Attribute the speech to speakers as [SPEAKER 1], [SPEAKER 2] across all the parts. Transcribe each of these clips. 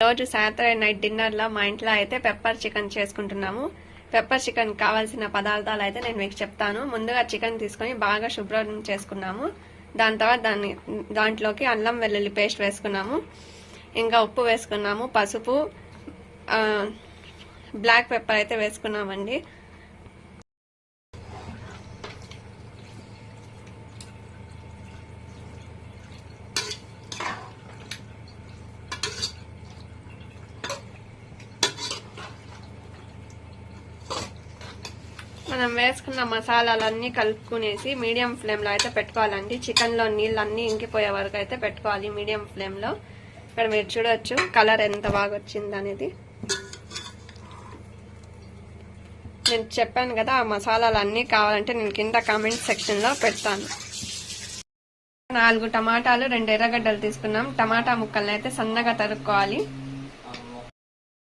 [SPEAKER 1] రోజు Saturday night డిన్నర్లో మా ఇంట్లో అయితే పెప్పర్ చికెన్ చేసుకుంటున్నాము. పెప్పర్ చికెన్ కావాల్సిన పదార్థాలు అయితే నేను మీకు చెప్తాను. ముందుగా చికెన్ తీసుకొని బాగా శుభ్రం చేసుకున్నాము. దాని తర్వాత దాంట్లోకి అల్లం వెల్లుల్లి పేస్ట్ వేసుకున్నాము. ఇంకా ఉప్పు వేసుకున్నాము, పసుపు, బ్లాక్ పెప్పర్ అయితే వేసుకున్నామండి. మనం వేసుకున్న మసాలాలన్నీ కలుపుకునేసి మీడియం ఫ్లేమ్లో అయితే పెట్టుకోవాలండి. చికెన్లో నీళ్ళన్నీ ఇంకిపోయే వరకు అయితే పెట్టుకోవాలి మీడియం ఫ్లేమ్లో. ఇక్కడ మీరు చూడొచ్చు కలర్ ఎంత బాగా వచ్చింది అనేది. నేను చెప్పాను కదా, ఆ మసాలాలన్నీ కావాలంటే నేను కింద కామెంట్ సెక్షన్లో పెడతాను. 4 టమాటాలు, 2 ఎర్రగడ్డలు తీసుకున్నాం. టమాటా ముక్కల్ని అయితే సన్నగా తరుక్కోవాలి.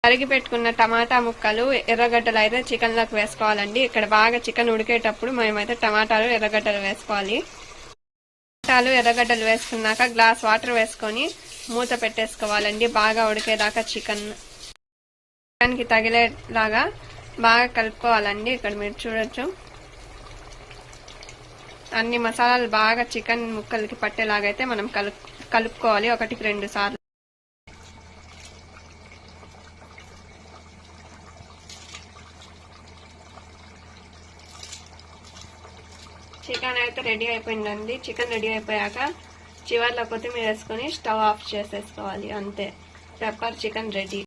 [SPEAKER 1] తరిగి పెట్టుకున్న టమాటా ముక్కలు, ఎర్రగడ్డలు అయితే చికెన్లోకి వేసుకోవాలండి. ఇక్కడ బాగా చికెన్ ఉడికేటప్పుడు మేమైతే టమాటాలు, ఎర్రగడ్డలు వేసుకోవాలి. టమాటాలు, ఎర్రగడ్డలు వేసుకున్నాక గ్లాస్ వాటర్ వేసుకొని మూత పెట్టేసుకోవాలండి. బాగా ఉడికేదాకా చికెన్కి తగిలేలాగా బాగా కలుపుకోవాలండి. ఇక్కడ మీరు చూడొచ్చు అన్ని మసాలాలు బాగా చికెన్ ముక్కలకి పట్టేలాగైతే మనం కలుపుకోవాలి 1-2 సార్లు. చికెన్ అయితే రెడీ అయిపోయిందండి. చికెన్ రెడీ అయిపోయాక చివర్లో కొత్తిమీర వేసుకొని స్టవ్ ఆఫ్ చేసేసుకోవాలి. అంతే, పెప్పర్ చికెన్ రెడీ.